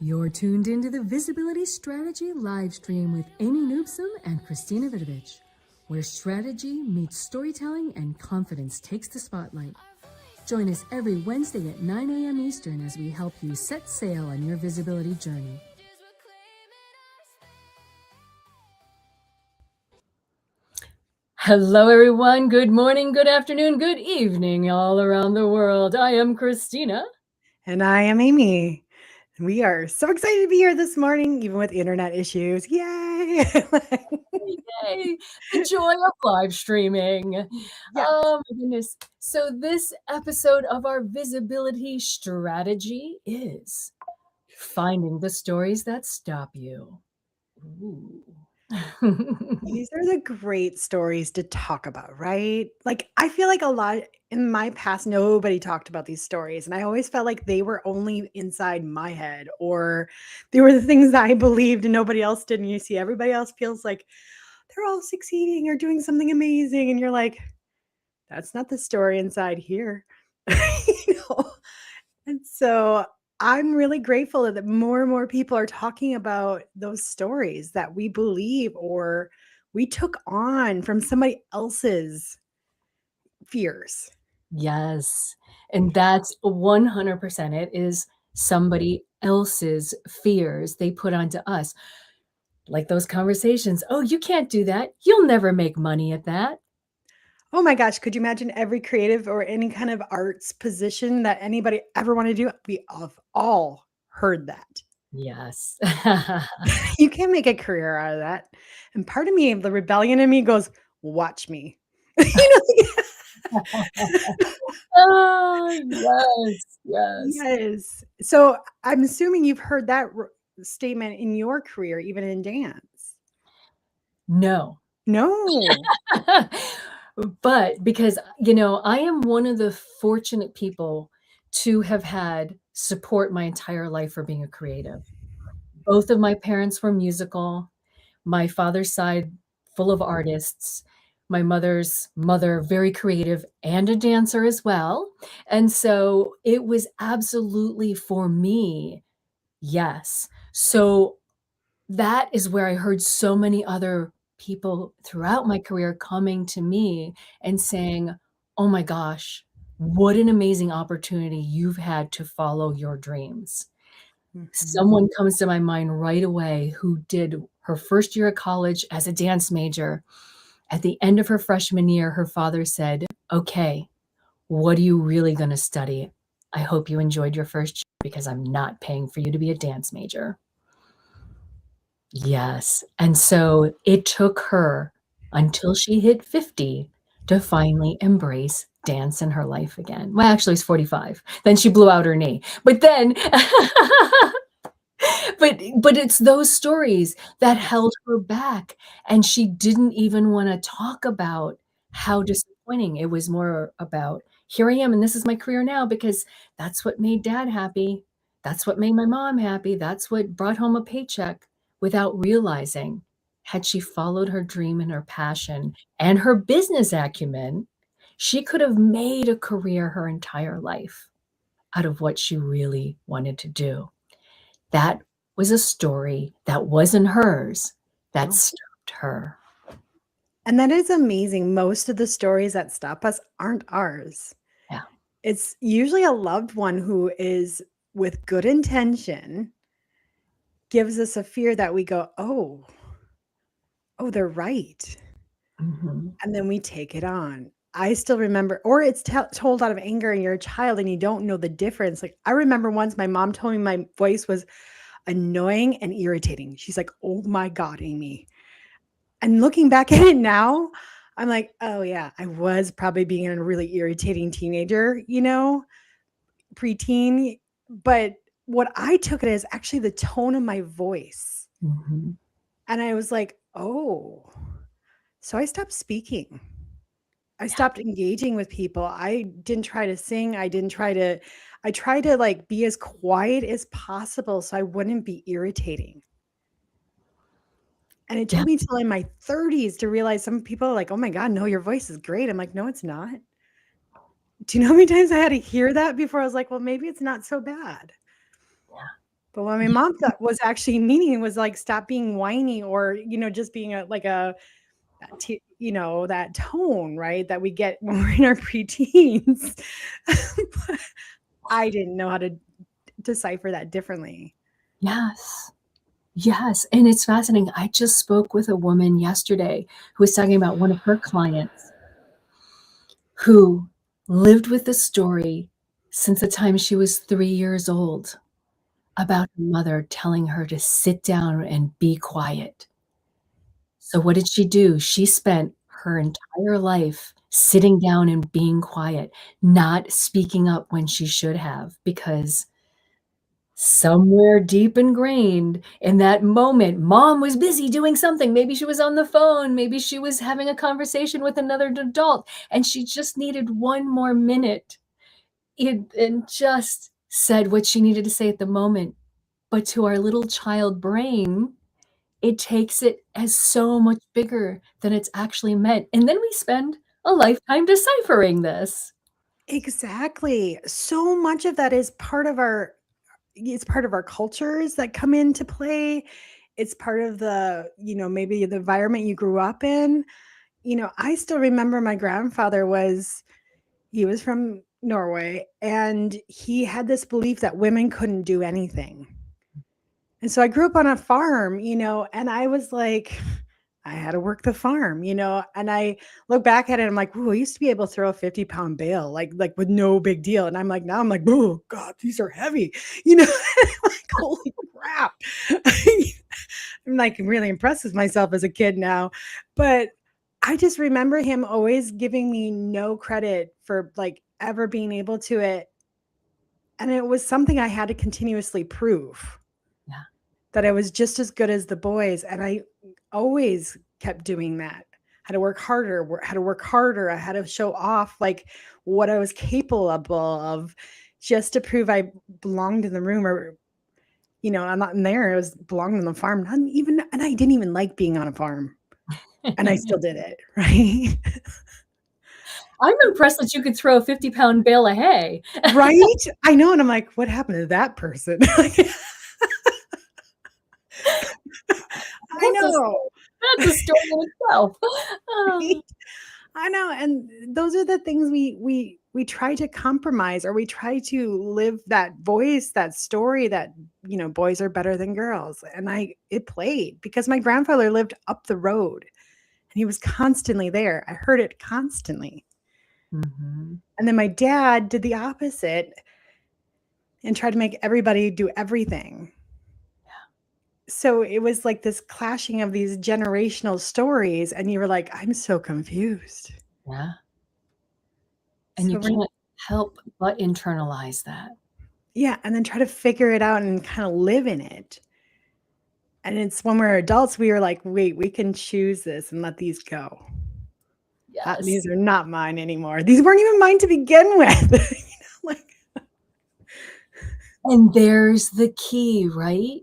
You're tuned into the Visibility Strategy live stream with Amy Nubson and Christina Vidovich, where strategy meets storytelling and confidence takes the spotlight. Join us every Wednesday at 9 a.m. Eastern as we help you set sail on your visibility journey. Hello, everyone. Good morning, good afternoon, good evening, all around the world. I am Christina. And I am Amy. We are so excited to be here this morning, even with internet issues. Yay! Yay! The joy of live streaming. Yes. Oh my goodness. So this episode of our visibility strategy is finding the stories that stop you. Ooh. These are the great stories to talk about, right? Like, I feel like a lot in my past, nobody talked about these stories. And I always felt like they were only inside my head, or they were the things that I believed and nobody else did. And you see, everybody else feels like they're all succeeding or doing something amazing. And you're like, that's not the story inside here. you know? And so I'm really grateful that more and more people are talking about those stories that we believe or we took on from somebody else's fears. Yes. And that's 100% it is somebody else's fears they put onto us. Like those conversations. Oh, you can't do that. You'll never make money at that. Oh my gosh, could you imagine every creative or any kind of arts position that anybody ever want to do? We have all heard that. Yes. You can't make a career out of that. And part of me, the rebellion in me goes, watch me. Oh, yes. Yes. So I'm assuming you've heard that statement in your career, even in dance. No. But because, I am one of the fortunate people to have had support my entire life for being a creative. Both of my parents were musical. My father's side, full of artists. My mother's mother, very creative and a dancer as well. And so it was absolutely for me, yes. So that is where I heard so many other people throughout my career coming to me and saying, "Oh my gosh, what an amazing opportunity you've had to follow your dreams." Someone comes to my mind right away who did her first year of college as a dance major. At the end of her freshman year, her father said, "Okay, what are you really going to study? I hope you enjoyed your first year because I'm not paying for you to be a dance major." Yes. And so it took her until she hit 50 to finally embrace dance in her life again. Well, actually, it's 45. Then she blew out her knee. But then but it's those stories that held her back, and she didn't even wanna talk about how disappointing. It was more about, "Here I am, and this is my career now because that's what made dad happy. That's what made my mom happy. That's what brought home a paycheck," without realizing, had she followed her dream and her passion and her business acumen, she could have made a career her entire life out of what she really wanted to do. That was a story that wasn't hers that stopped her. And that is amazing. Most of the stories that stop us aren't ours. Yeah. It's usually a loved one who is with good intention, gives us a fear that we go, oh, they're right. Mhm. And then we take it on. I still remember, or it's told out of anger and you're a child and you don't know the difference. Like, I remember once my mom told me my voice was annoying and irritating. She's like, "Oh my God, Amy." And looking back at it now, I'm like, oh yeah, I was probably being a really irritating teenager, preteen. But what I took it as actually the tone of my voice. Mhm. And I was like, oh, so I stopped speaking. I stopped engaging with people. I didn't try to sing. I tried to like be as quiet as possible so I wouldn't be irritating. And it Yeah. took me till in my 30s to realize some people are like, "Oh my God, no, your voice is great." I'm like, "No, it's not." Do you know how many times I had to hear that before I was like, "Well, maybe it's not so bad." Yeah. But what my mom thought was actually meaning was like stop being whiny or, just being that tone, right? That we get when we're in our preteens. But I didn't know how to decipher that differently. Yes. Yes, and it's fascinating. I just spoke with a woman yesterday who was talking about one of her clients who lived with the story since the time she was 3 years old about her mother telling her to sit down and be quiet. So what did she do? She spent her entire life sitting down and being quiet, not speaking up when she should have, because somewhere deep ingrained in that moment, mom was busy doing something. Maybe she was on the phone, maybe she was having a conversation with another adult, and she just needed 1 more minute and just said what she needed to say at the moment. But to our little child brain, it takes it as so much bigger than it's actually meant, and then we spend a lifetime deciphering this. Exactly. So much of that is part of our it's part of our cultures that come into play. It's part of maybe the environment you grew up in. I still remember my grandfather he was from Norway, and he had this belief that women couldn't do anything. And so I grew up on a farm, and I was like, I had to work the farm, and I look back at it, I'm like, ooh, I used to be able to throw a 50-pound bale, like with no big deal. And I'm like, now I'm like, oh God, these are heavy, like, holy crap. I'm like really impressed with myself as a kid now. But I just remember him always giving me no credit for like ever being able to it. And it was something I had to continuously prove Yeah. that I was just as good as the boys, and I always kept doing that. Had to work harder, had to work harder. I had to show off like what I was capable of just to prove I belonged in the room or I'm not in there. I was belonged on the farm. Not even and I didn't even like being on a farm. And I still did it, right? I'm impressed that you could throw a 50-pound bale of hay. Right? I know, and I'm like, "What happened to that person?" I That's a know. story that's a story in itself. Right? Oh, I know, and those are the things we try to compromise or we try to live that voice, that story that, boys are better than girls. And it played because my grandfather lived up the road and he was constantly there. I heard it constantly. mhm. And then my dad did the opposite and tried to make everybody do everything. So it was like this clashing of these generational stories and you were like, I'm so confused. Yeah, and you So we're can't help but internalize that. Yeah, and then try to figure it out and kinda live in it. And it's when we're adults, we are like, "Wait, we can choose this and let these go. Yes, These are not mine anymore. These weren't even mine to begin with." Like and there's the key, right?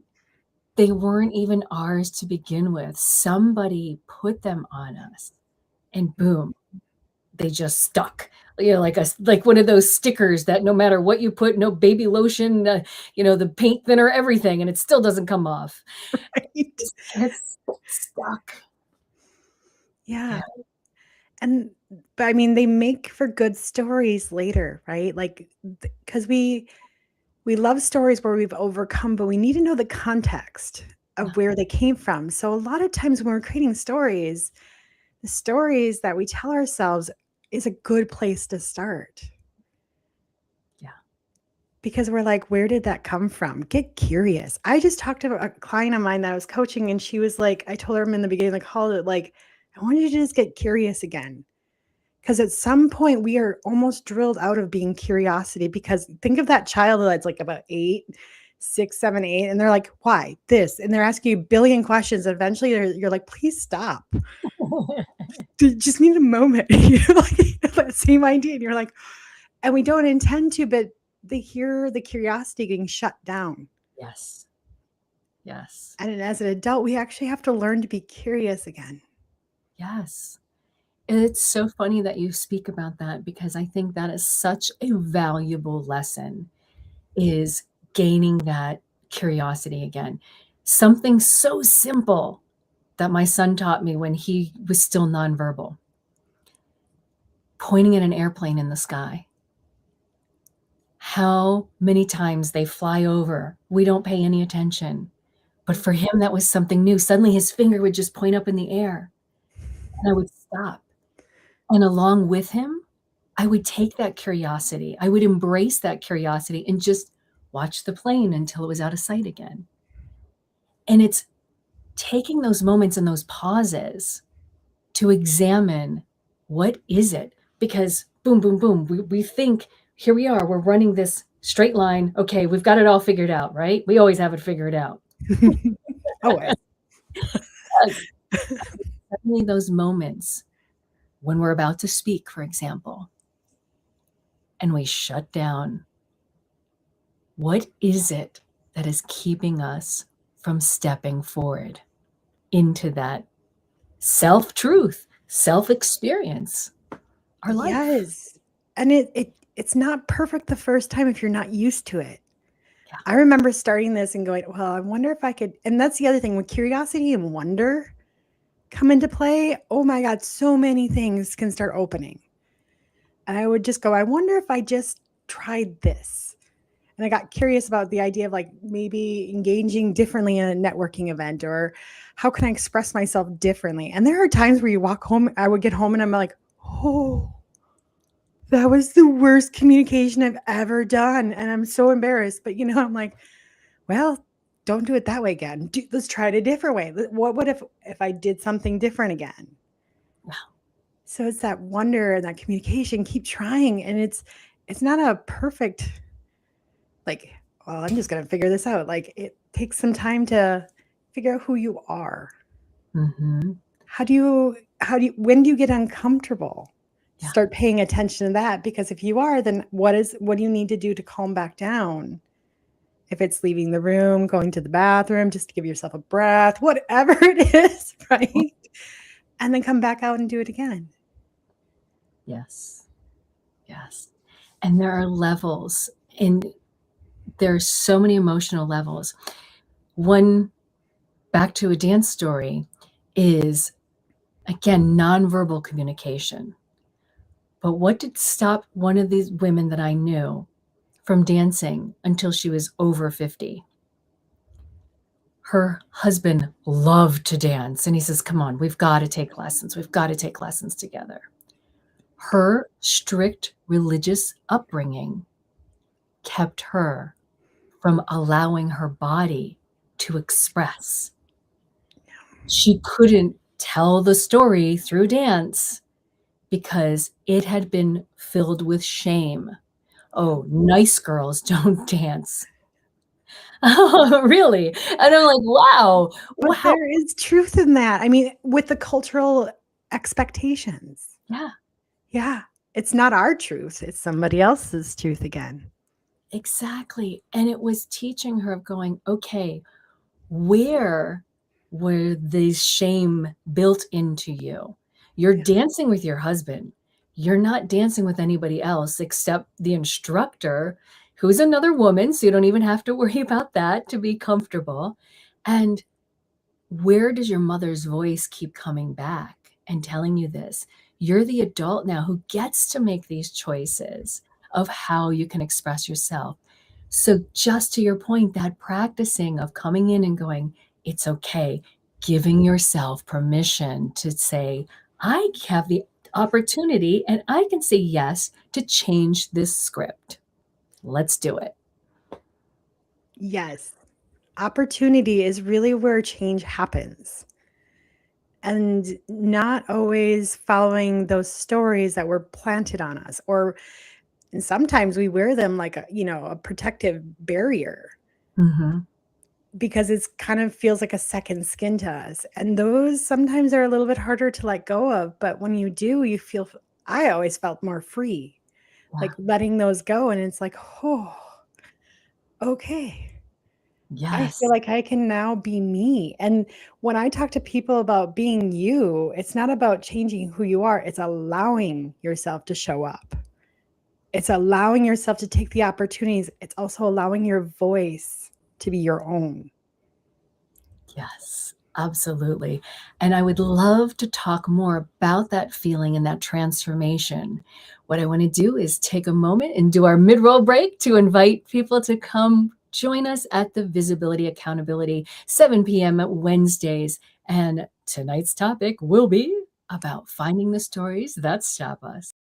They weren't even ours to begin with. Somebody put them on us, and boom, they just stuck. Like one of those stickers that no matter what you put, no baby lotion, the paint thinner, everything, and it still doesn't come off. right? Just gets stuck. Yeah, Yeah, and but, I mean, they make for good stories later, right? Like, because we love stories where we've overcome, but we need to know the context yeah, of where they came from. So a lot of times when we're creating stories, the stories that we tell ourselves is a good place to start yeah. because we're like, where did that come from? Get curious. I just talked to a client of mine that I was coaching, and she was like, I told her in the beginning of the call that, like, I want you to just get curious again. Because at some point, we are almost drilled out of being curiosity. Because think of that child that's like about 8, 6, 7, 8, and they're like, why this? And they're asking you a billion questions. And eventually, you're like, please stop. Just need a moment. Like that same idea. And you're like, and we don't intend to, but they hear the curiosity getting shut down. Yes, yes, And as an adult, we actually have to learn to be curious again. yes. And it's so funny that you speak about that because I think that is such a valuable lesson, is gaining that curiosity again. Something so simple that my son taught me when he was still nonverbal. Pointing at an airplane in the sky. How many times they fly over, we don't pay any attention. But for him, that was something new. Suddenly his finger would just point up in the air, and I would stop. And along with him, I would take that curiosity. I would embrace that curiosity and just watch the plane until it was out of sight again. And it's taking those moments and those pauses to examine, what is it? Because boom, boom, boom, we think, here we are, we're running this straight line. Okay, we've got it all figured out, right? We always have it figured out. Always. Suddenly those moments when we're about to speak, for example, and we shut down. What is it that is keeping us from stepping forward into that self-truth, self-experience, our life? Yes. And it's not perfect the first time if you're not used to it. Yeah. I remember starting this and going, well, I wonder if I could, and that's the other thing, when curiosity and wonder come into play, oh my God, so many things can start opening. And I would just go, I wonder if I just tried this. And I got curious about the idea of like maybe engaging differently in a networking event, or how can I express myself differently? And there are times where you walk home, I would get home and I'm like, oh, that was the worst communication I've ever done. And I'm so embarrassed. But, I'm like, well, don't do it that way again. Let's try it a different way. What would if I did something different again? Wow. So it's that wonder and that communication, keep trying. And it's not a perfect, like, well, I'm just going to figure this out. Like, it takes some time to figure out who you are. Mm-hmm. When do you get uncomfortable? Yeah. Start paying attention to that, because if you are, then what do you need to do to calm back down? If it's leaving the room, going to the bathroom, just to give yourself a breath, whatever it is, right? And then come back out and do it again. Yes. Yes. And there are levels, and there's so many emotional levels. One, back to a dance story, is, again, nonverbal communication. But what did stop one of these women that I knew from dancing until she was over 50? Her husband loved to dance, and he says, come on, we've got to take lessons. We've got to take lessons together. Her strict religious upbringing kept her from allowing her body to express. She couldn't tell the story through dance because it had been filled with shame. Oh, nice girls don't dance. Oh, really? And I'm like, wow. But Wow. there is truth in that. I mean, with the cultural expectations. Yeah. Yeah. It's not our truth. It's somebody else's truth again. Exactly. And it was teaching her of going, okay, where were these shame built into you? You're dancing with your husband. You're not dancing with anybody else except the instructor, who's another woman, so you don't even have to worry about that to be comfortable. And where does your mother's voice keep coming back and telling you this? You're the adult now who gets to make these choices of how you can express yourself. So just to your point, that practicing of coming in and going, it's okay, giving yourself permission to say, I have the opportunity and I can say yes to change this script. Let's do it. Yes. Opportunity is really where change happens. And not always following those stories that were planted on us, and sometimes we wear them like a protective barrier. Mm-hmm. Because it's kind of feels like a second skin to us. And those sometimes are a little bit harder to let go of. But when you do, I always felt more free, like letting those go. And it's like, oh, okay. Yes. I feel like I can now be me. And when I talk to people about being you, it's not about changing who you are. It's allowing yourself to show up. It's allowing yourself to take the opportunities. It's also allowing your voice to be your own. Yes, absolutely. And I would love to talk more about that feeling and that transformation. What I want to do is take a moment and do our mid-roll break to invite people to come join us at the Visibility Accountability, 7 p.m. at Wednesdays. And tonight's topic will be about finding the stories that stop us.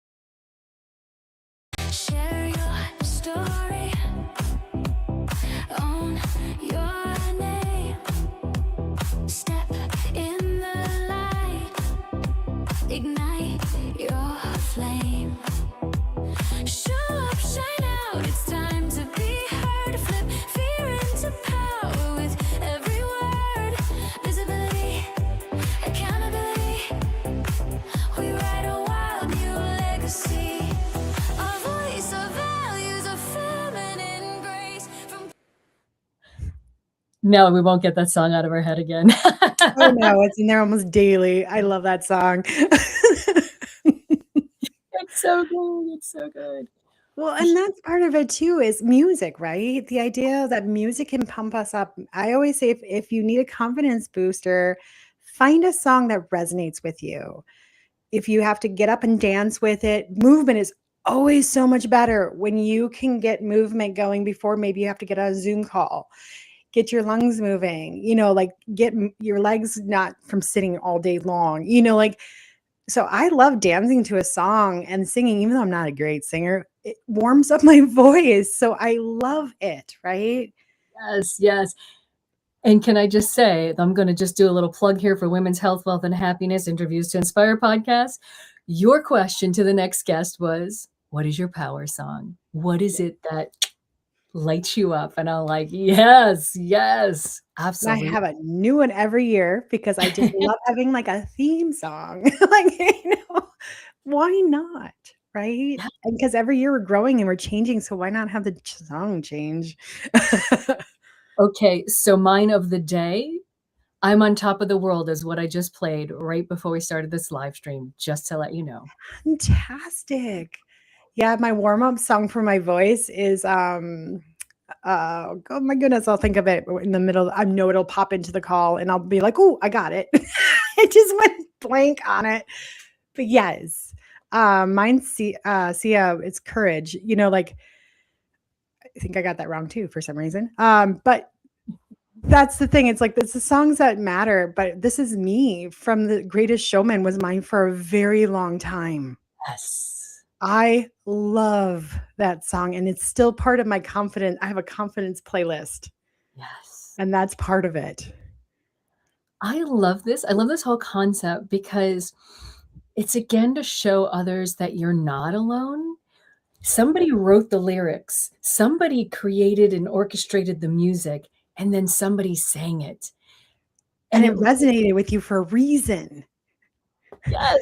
Share your story, own your name, step in the light, ignite your flame, show up, shine out, it's time to be heard, flip fear into power with every word, visibility, accountability, we write a wild new legacy. No, we won't get that song out of our head again. Oh no, it's in there almost daily. I love that song. It's so good. It's so good. Well, and that's part of it too is music, right? The idea that music can pump us up. I always say if you need a confidence booster, find a song that resonates with you. If you have to get up and dance with it, movement is always so much better when you can get movement going before maybe you have to get on a Zoom call. Get your lungs moving, like get your legs not from sitting all day long, like so I love dancing to a song and singing, even though I'm not a great singer, it warms up my voice. So I love it, right? Yes, yes. And can I just say, I'm going to just do a little plug here for Women's Health, Wealth, and Happiness Interviews to Inspire podcast. Your question to the next guest was, what is your power song? What is it that lights you up? And I'm like, yes, yes, And I absolutely. have a new one every year because I just love having like a theme song. Why not? Right? Yeah. And because every year we're growing and we're changing. So why not have the song change? Okay, so mine of the day, I'm on Top of the World is what I just played right before we started this live stream, just to let you know. Fantastic. Yeah, my warm-up song for my voice is oh my goodness, I'll think of it in the middle. I know it'll pop into the call and I'll be like, oh, I got it. I just went blank on it. But yes. Mine's Sia, it's courage. Like I think I got that wrong too for some reason. But that's the thing. It's like it's the songs that matter, but this is me from The Greatest Showman was mine for a very long time. Yes. I love that song and it's still part of my confidence. I have a confidence playlist. Yes. And that's part of it. I love this. I love this whole concept because it's again to show others that you're not alone. Somebody wrote the lyrics, somebody created and orchestrated the music, and then somebody sang it. And it resonated with you for a reason. Yes,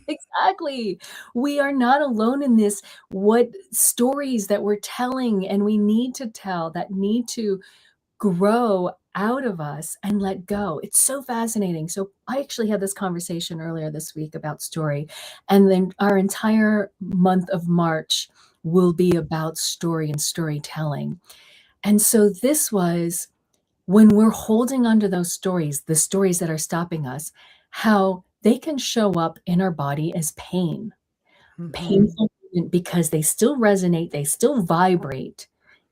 exactly. We are not alone in this. What stories that we're telling and we need to tell that need to grow out of us and let go. It's so fascinating. So I actually had this conversation earlier this week about story, and then our entire month of March will be about story and storytelling. And so this was when we're holding onto those stories, the stories that are stopping us, how they can show up in our body as pain, painful because they still resonate, they still vibrate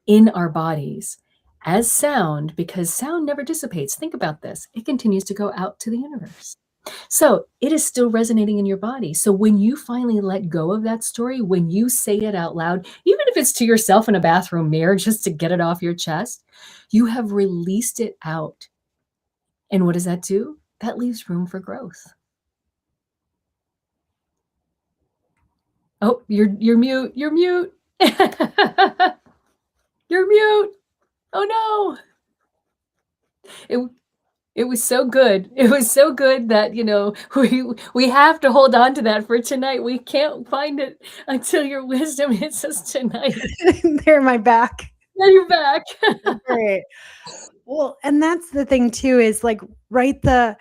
in our bodies as sound because sound never dissipates. Think about this. It continues to go out to the universe. So it is still resonating in your body. So when you finally let go of that story, when you say it out loud, even if it's to yourself in a bathroom mirror, just to get it off your chest, you have released it out. And what does that do? That leaves room for growth. Oh, you're mute. You're mute. You're mute. Oh no. It was so good. It was so good that, we have to hold on to that for tonight. We can't find it until your wisdom hits us tonight. They're my back. Now you're back. Great. Well, and that's the thing too is like right the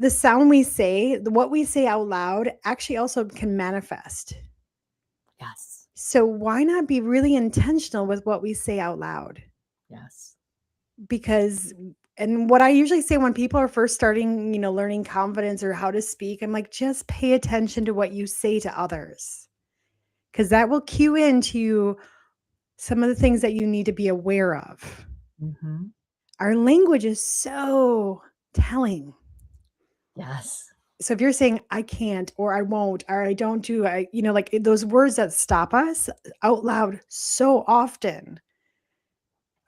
sound we say, what we say out loud actually also can manifest. Yes. So why not be really intentional with what we say out loud? Yes. because and what I usually say when people are first starting, learning confidence or how to speak, I'm like, just pay attention to what you say to others, because that will cue into some of the things that you need to be aware of. Mhm. Our language is so telling. Yes. So if you're saying I can't or I won't or I don't do, like those words that stop us out loud so often,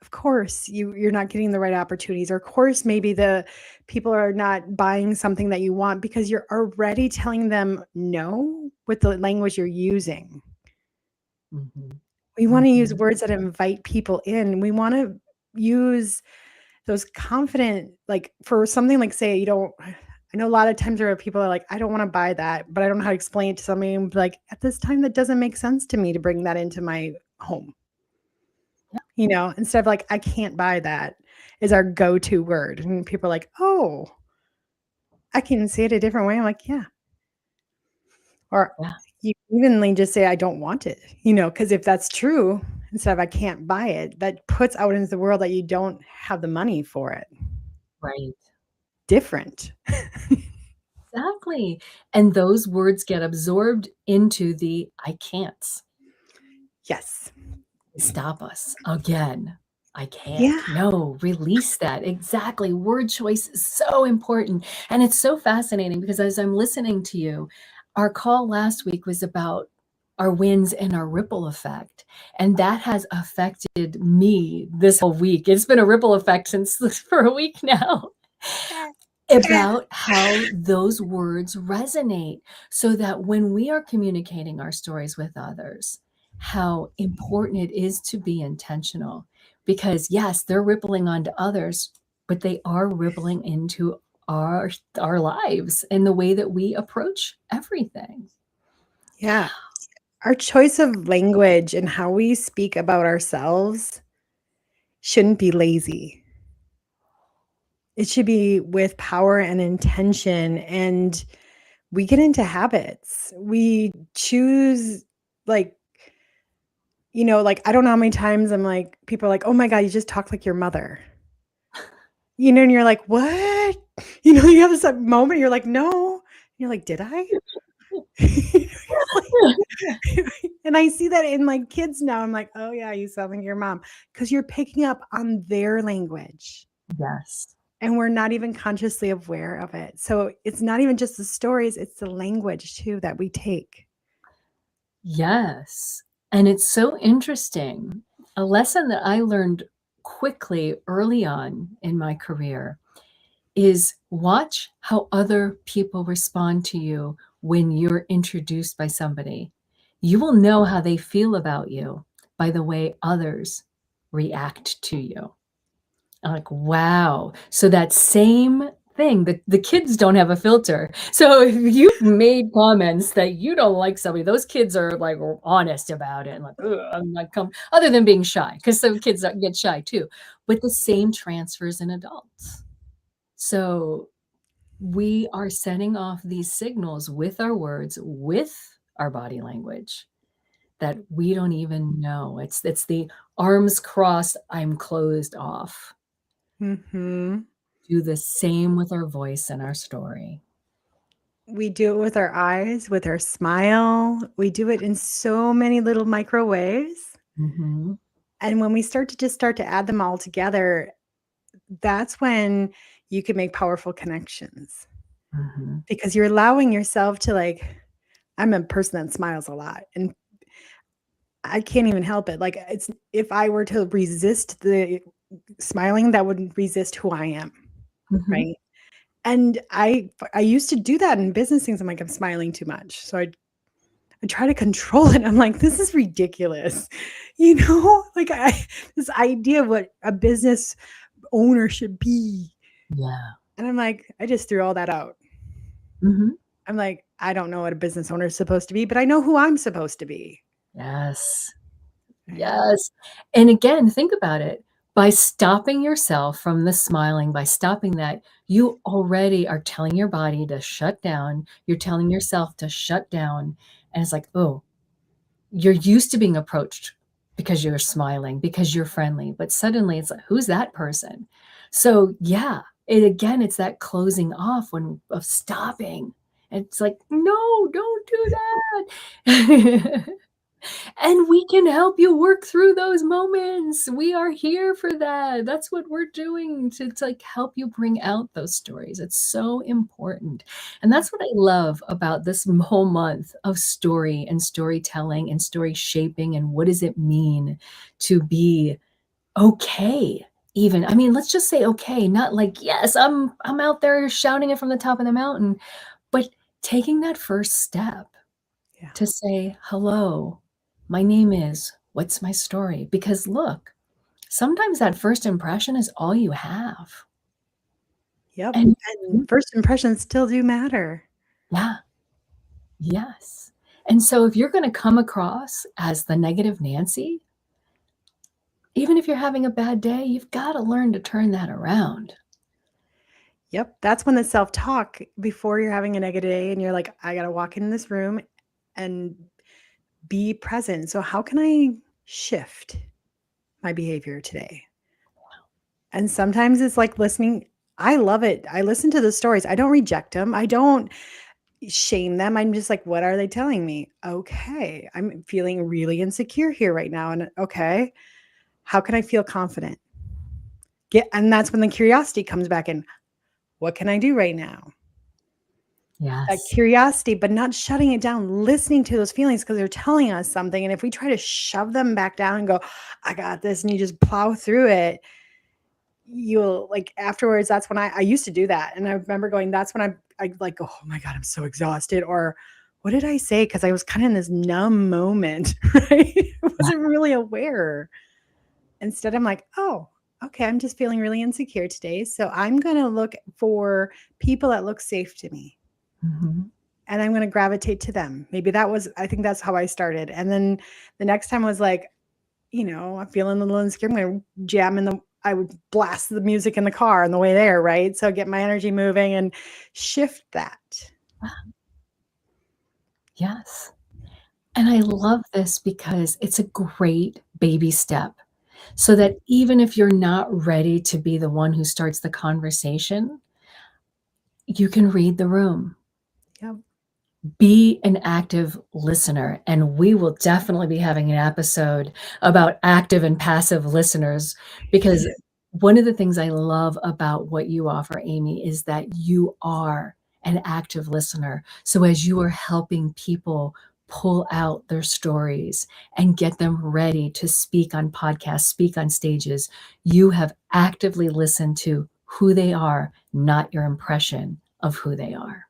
of course you're not getting the right opportunities, or of course maybe the people are not buying something that you want because you're already telling them no with the language you're using. Mhm. We want to use Mhm. words that invite people in. We want to use those confident, like for something like, say, you don't, I know a lot of times there are people that are like, I don't want to buy that, but I don't know how to explain it to somebody. And be like, at this time, that doesn't make sense to me to bring that into my home. Instead of like, I can't buy that is our go-to word. And people are like, oh, I can say it a different way. I'm like, yeah. Or Yeah. you evenly just say, I don't want it, because if that's true, instead of I can't buy it, that puts out into the world that you don't have the money for it. Right. Different. Exactly. And those words get absorbed into the I can'ts. Yes. They stop us again. I Yeah. can't. No, release that. Exactly. Word choice is so important. And it's so fascinating because as I'm listening to you, our call last week was about our wins and our ripple effect. And that has affected me this whole week. It's been a ripple effect since for a week now. About how those words resonate, so that when we are communicating our stories with others, how important it is to be intentional. Because yes, they're rippling onto others, but they are rippling into our lives and the way that we approach everything. Yeah. Our choice of language and how we speak about ourselves shouldn't be lazy. It should be with power and intention. And we get into habits. We choose, like, like, I don't know how many times I'm like, people are like, oh my God, you just talk like your mother. And you're like, what? You have this like, moment, you're like, no. You're like, did I? And I see that in my kids now. I'm like, oh yeah, you sound like your mom, because you're picking up on their language Yes. and we're not even consciously aware of it. So it's not even just the stories, it's the language too that we take. Yes. And it's so interesting. A lesson that I learned quickly early on in my career is watch how other people respond to you when you're introduced by somebody. You will know how they feel about you by the way others react to you. I'm like, wow. So that same thing, the kids don't have a filter. So if you've made comments that you don't like somebody, those kids are like honest about it and like, "Ugh, I'm not other than being shy, because some kids get shy too. But the same transfers in adults. So we are setting off these signals with our words, with our body language that we don't even know. It's the arms crossed, I'm closed off. Hmm. Do the same with our voice and our story. We do it with our eyes, with our smile. We do it in so many little micro ways. Mhm. And when we start to add them all together, that's when you can make powerful connections, Mhm. because you're allowing yourself to, like, I'm a person that smiles a lot and I can't even help it. Like, it's, if I were to resist the smiling, that would resist who I am, Mhm. right? And I used to do that in business things. I'm like, I'm smiling too much. So I try to control it. I'm like, this is ridiculous. Like, this idea of what a business owner should be. Yeah. And I'm like, I just threw all that out. Mhm. I'm like, I don't know what a business owner is supposed to be, but I know who I'm supposed to be. Yes. Right? Yes. And again, think about it. By stopping yourself from the smiling, by stopping that, you already are telling your body to shut down. You're telling yourself to shut down. And it's like, oh, you're used to being approached because you're smiling, because you're friendly, but suddenly it's like, who's that person? So yeah, it's that closing off of stopping. It's like, no, don't do that. And we can help you work through those moments. We are here for that. That's what we're doing to like help you bring out those stories. It's so important. And that's what I love about this whole month of story and storytelling and story shaping and what does it mean to be okay. Even, I mean, let's just say okay, not like, yes, I'm out there shouting it from the top of the mountain, but taking that first step Yeah. to say, hello, my name is, what's my story? Because look, sometimes that first impression is all you have. Yep. And And first impressions still do matter. yeah, yes. And so if you're going to come across as the negative Nancy, even if you're having a bad day, you've got to learn to turn that around. Yep. That's when the self-talk before you're having a negative day and you're like, I got to walk in this room and be present. So how can I shift my behavior today? And sometimes it's like listening. I love it. I listen to the stories. I don't reject them. I don't shame them. I'm just like, what are they telling me? Okay. I'm feeling really insecure here right now. And okay, how can I feel confident? And that's when the curiosity comes back in. What can I do right now? That Yes. curiosity, but not shutting it down, listening to those feelings because they're telling us something. And if we try to shove them back down and go, I got this, and you just plow through it, you'll like afterwards. That's when I used to do that. And I remember going, that's when I like, oh my God, I'm so exhausted. Or what did I say? Because I was kind of in this numb moment, right? I wasn't really aware. Instead, I'm like, oh, okay, I'm just feeling really insecure today. So I'm going to look for people that look safe to me. Mhm. And I'm going to gravitate to them. Maybe I think that's how I started. And then the next time was like, I'm feeling a little insecure. I'm going to I would blast the music in the car on the way there, right? So get my energy moving and shift that. Yes. And I love this because it's a great baby step. So that even if you're not ready to be the one who starts the conversation, you can read the room. Yep. Be an active listener. And we will definitely be having an episode about active and passive listeners, because one of the things I love about what you offer, Amy, is that you are an active listener. So as you are helping people pull out their stories and get them ready to speak on podcasts, speak on stages, you have actively listened to who they are, not your impression of who they are.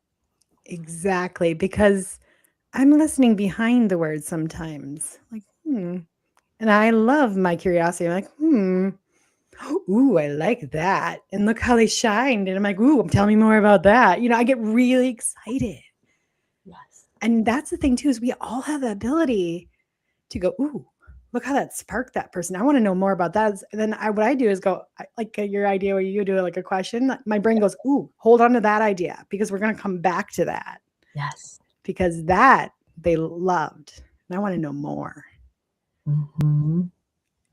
Exactly. Because I'm listening behind the words sometimes. Like, And I love my curiosity. I'm like, ooh, I like that. And look how they shined. And I'm like, ooh, tell me more about that. I get really excited. Yes. And that's the thing too, is we all have the ability to go, ooh, look how that sparked that person. I want to know more about that. And then what I do is go, like your idea where you do like a question, my brain goes, ooh, hold on to that idea because we're going to come back to that. Yes. Because that they loved. And I want to know more. Mm-hmm.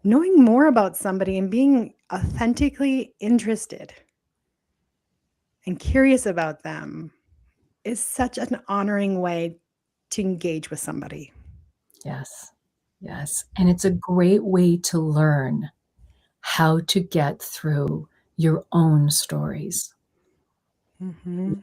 Knowing more about somebody and being authentically interested and curious about them is such an honoring way to engage with somebody. Yes. Yes. And it's a great way to learn how to get through your own stories. Mm-hmm.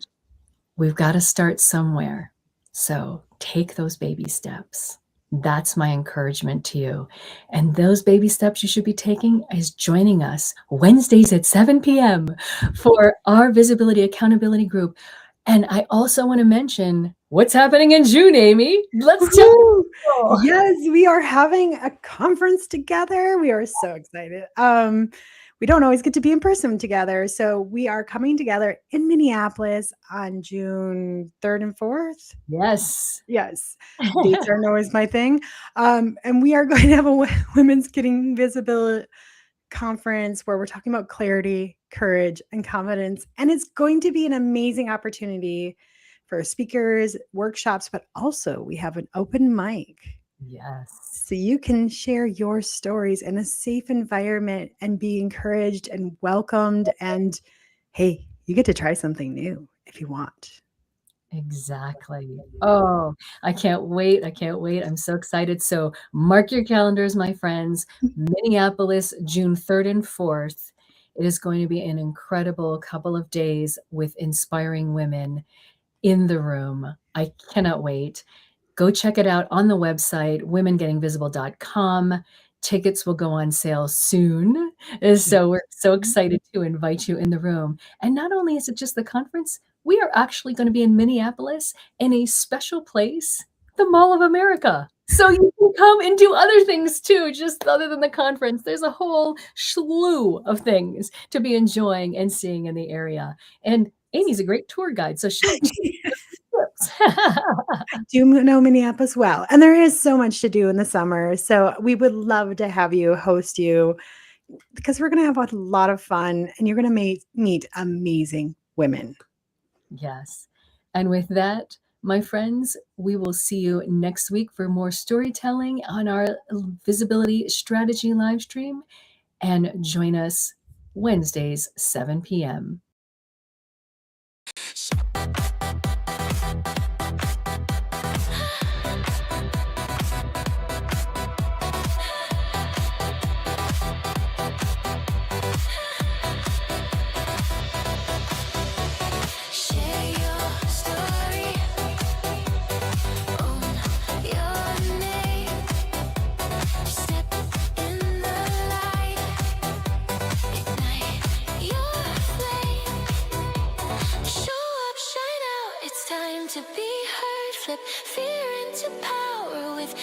We've got to start somewhere. So take those baby steps. That's my encouragement to you. And those baby steps you should be taking is joining us Wednesdays at 7 p.m. for our visibility accountability group. And I also want to mention what's happening in June, Amy. Let's tell people. Yes, we are having a conference together. We are so excited. We don't always get to be in person together. So we are coming together in Minneapolis on June 3rd and 4th. Yes. Yes. Dates aren't always my thing. And we are going to have a women's getting visibility conference where we're talking about clarity, courage, and confidence. And it's going to be an amazing opportunity for speakers, workshops, but also we have an open mic Yes. so you can share your stories in a safe environment and be encouraged and welcomed. And hey, you get to try something new if you want. Exactly. Oh, I can't wait, I can't wait, I'm so excited, so mark your calendars, my friends, Minneapolis, June 3rd and 4th. It is going to be an incredible couple of days with inspiring women in the room. I cannot wait. Go check it out on the website, womengettingvisible.com. Tickets will go on sale soon. So we're so excited to invite you in the room. And not only is it just the conference, we are actually going to be in Minneapolis in a special place, the Mall of America. So you can come and do other things too, just other than the conference. There's a whole slew of things to be enjoying and seeing in the area. And Amy's a great tour guide, so she'll tips. Do know Minneapolis well. And there is so much to do in the summer. So we would love to have you host you because we're going to have a lot of fun and you're going to meet amazing women. Yes. And with that, my friends, we will see you next week for more storytelling on our visibility strategy live stream. And join us Wednesdays, 7 p.m. Share your story, own your name, step in the light, ignite your flame, show up, shine out, it's time to be heard, flip fear into power with